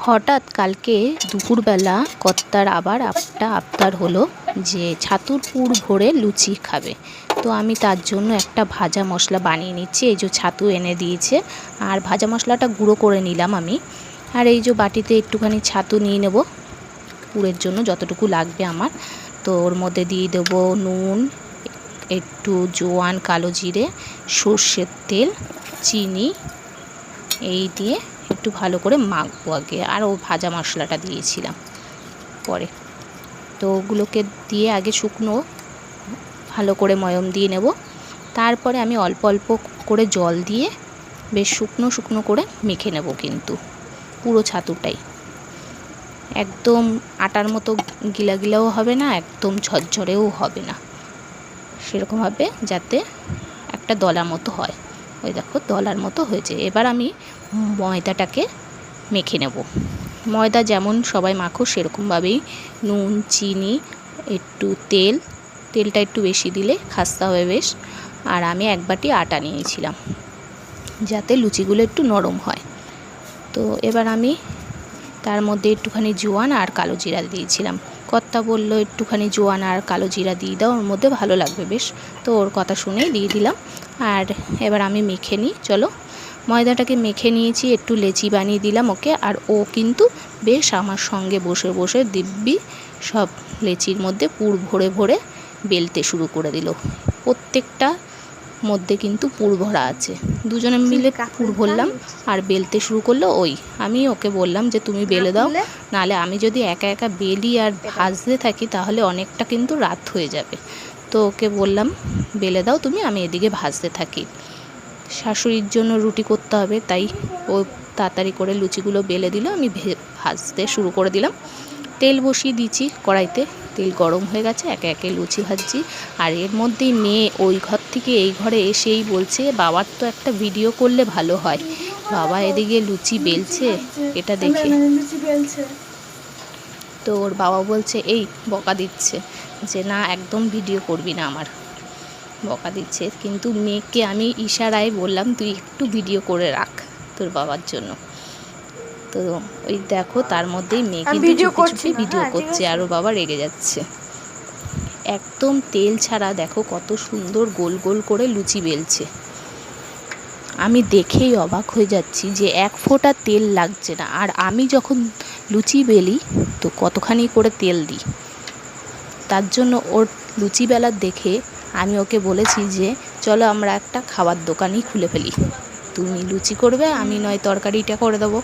হঠাৎ কালকে দুপুরবেলা কর্তার আবার একটা আবদার হলো যে ছাতুর পুর ভরে লুচি খাবে। তো আমি তার জন্য একটা ভাজা মশলা বানিয়ে নিচ্ছি। এই যে ছাতু এনে দিয়েছে আর ভাজা মশলাটা গুঁড়ো করে নিলাম আমি। আর এই যে বাটিতে একটুখানি ছাতু নিয়ে নেব পুরের জন্য যতটুকু লাগবে আমার। তো ওর মধ্যে দিয়ে দেবো নুন, একটু জোয়ান, কালো জিরে, সর্ষের তেল, চিনি, এই দিয়ে একটু ভালো করে মাখবো আগে। আর ও ভাজা মশলাটা দিয়েছিলাম পরে। তো ওগুলোকে দিয়ে আগে শুকনো ভালো করে ময়ম দিয়ে নেব। তারপরে আমি অল্প অল্প করে জল দিয়ে বেশ শুকনো শুকনো করে মেখে নেব, কিন্তু পুরো ছাতুটাই একদম আটার মতো গিলা গিলাও হবে না, একদম ঝরঝরেও হবে না, সেরকমভাবে যাতে একটা দলার মতো হয়। ওই দেখো দলার মতো হয়েছে। এবার আমি ময়দাটাকে মেখে নেব। ময়দা যেমন সবাই মাখো সেরকমভাবেই নুন, চিনি, একটু তেলটা একটু বেশি দিলে খাস্তা হবে বেশ। আর আমি এক বাটি আটা নিয়েছিলাম যাতে লুচিগুলো একটু নরম হয়। তো এবার আমি তার মধ্যে একটুখানি জোয়ান আর কালো জিরা দিয়েছিলাম। কর্তা বললো একটুখানি জোয়ান আর কালো জিরা দিয়ে দাও, ওর মধ্যে ভালো লাগবে বেশ। তো ওর কথা শুনেই দিয়ে দিলাম। আর এবার আমি মেখে নিই। চলো, ময়দাটাকে মেখে নিয়েছি, একটু লেচি বানিয়ে দিলাম ওকে। আর ও কিন্তু বেশ আমার সঙ্গে বসে বসে দিব্যি সব লেচির মধ্যে পুর ভরে ভরে বেলতে শুরু করে দিল। প্রত্যেকটা মধ্যে কিন্তু পুর ভরা আছে। দুজনে মিলে পুর ভরলাম আর বেলতে শুরু করলো। আমি ওকে বললাম যে তুমি বেলে দাও, নাহলে আমি যদি একা একা বেলি আর ভাজতে থাকি তাহলে অনেকটা কিন্তু রাত হয়ে যাবে। তো ওকে বললাম বেলে দাও তুমি, আমি এদিকে ভাজতে থাকি। শাশুড়ির জন্য রুটি করতে হবে, তাই ও তাড়াতাড়ি করে লুচিগুলো বেলে দিল, আমি ভাজতে শুরু করে দিলাম। তেল বসিয়ে দিচ্ছি কড়াইতে, তেল গরম হয়ে গেছে, একে একে লুচি ভাজছি। আর এর মধ্যেই মেয়ে ওই ঘর থেকে এই ঘরে এসেই বলছে বাবার তো একটা ভিডিও করলে ভালো হয়, বাবা এদিকে লুচি বেলছে এটা দেখে। তো ওর বাবা বলছে, এই বকা দিচ্ছে যে না একদম ভিডিও করবি না, আমার বকা দিচ্ছে। কিন্তু মেয়েকে আমি ইশারায় বললাম তুই একটু ভিডিও করে রাখ তোর বাবার জন্য। তো ওই দেখো তার মধ্যেই মেয়ে কিন্তু চুপি চুপি ভিডিও করছে আর ওর বাবা রেগে যাচ্ছে। একদম তেল ছাড়া দেখো কত সুন্দর গোল গোল করে লুচি বেলছে। আমি দেখেই অবাক হয়ে যাচ্ছি যে এক ফোঁটা তেল লাগছে না। আর আমি যখন লুচি বেলি তো কতখানি করে তেল দিই। তার জন্য ওর লুচি বেলার দেখে আমি ওকে বলেছি যে চলো আমরা একটা খাবার দোকানই খুলে ফেলি, তুমি লুচি করবে, আমি নয় তরকারিটা করে দেবো।